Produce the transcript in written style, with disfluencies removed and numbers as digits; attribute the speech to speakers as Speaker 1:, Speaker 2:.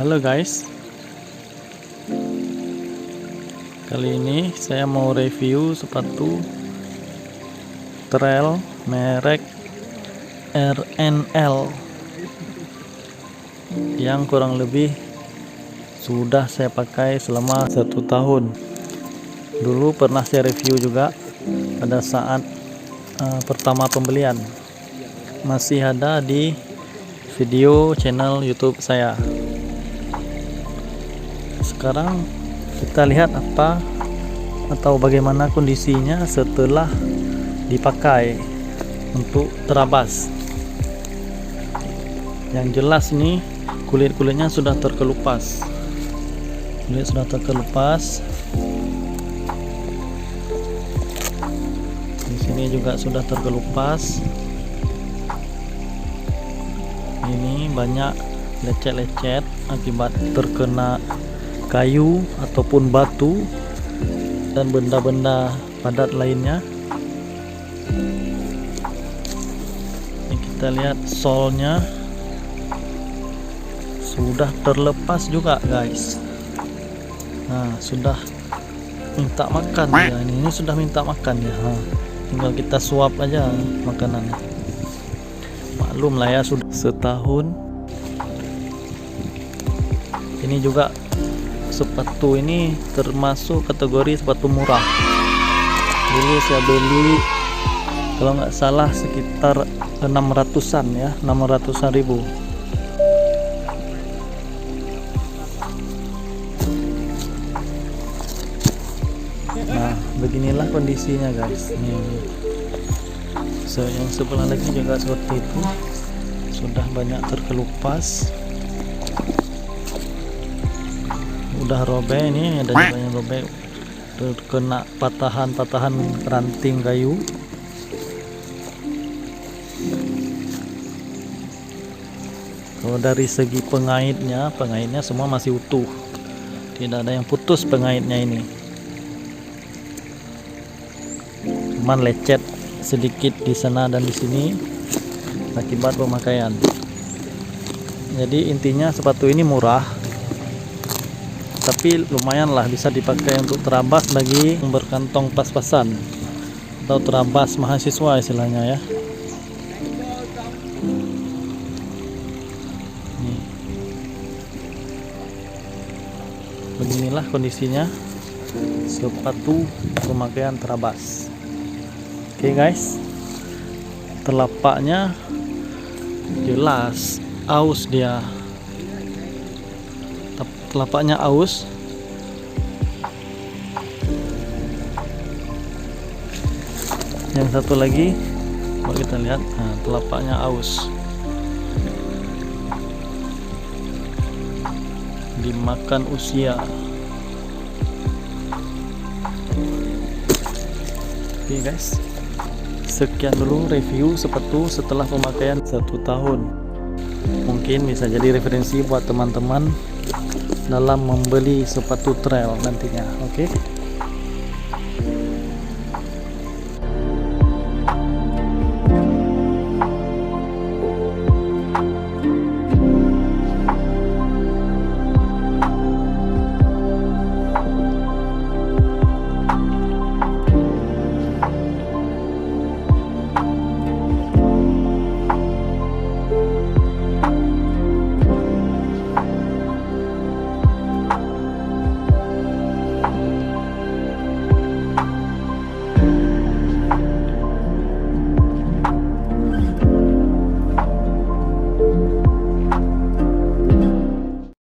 Speaker 1: Halo guys, kali ini saya mau review sepatu trail merek RNL yang kurang lebih sudah saya pakai selama 1 tahun. Dulu pernah saya review juga pada saat pertama pembelian, masih ada di video channel YouTube saya. Sekarang kita lihat apa atau bagaimana kondisinya setelah dipakai untuk terabas. Yang jelas nih kulit-kulitnya sudah terkelupas. Kulit sudah terkelupas. Di sini juga sudah terkelupas. Ini banyak lecet-lecet akibat terkena kayu ataupun batu dan benda-benda padat lainnya. Ini kita lihat solnya sudah terlepas juga guys. Nah, sudah minta makan ya. Ini sudah minta makan ya. Tinggal kita suap aja makanannya. Maklum lah ya, sudah setahun. Ini juga sepatu ini termasuk kategori sepatu murah. Dulu saya beli kalau nggak salah sekitar 600-an ya, 600-an ribu. Nah, beginilah kondisinya guys. Yang sebelah lagi juga seperti itu, sudah banyak terkelupas, udah robek. Ini ada juga yang robek, terkena patahan-patahan ranting kayu. Kalau dari segi pengaitnya semua masih utuh, tidak ada yang putus pengaitnya ini. Cuman lecet sedikit di sana dan di sini akibat pemakaian. Jadi intinya sepatu ini murah, tapi lumayan lah bisa dipakai untuk terabas bagi berkantong pas-pasan atau terabas mahasiswa istilahnya ya. Nih. Beginilah kondisinya sepatu pemakaian terabas. Oke guys, telapaknya jelas aus dia. Telapaknya aus. Yang satu lagi mau kita lihat, nah, telapaknya aus, dimakan usia. Oke guys, sekian dulu review sepatu setelah pemakaian 1 tahun. Mungkin bisa jadi referensi buat teman-teman dalam membeli sepatu trail nantinya. Oke.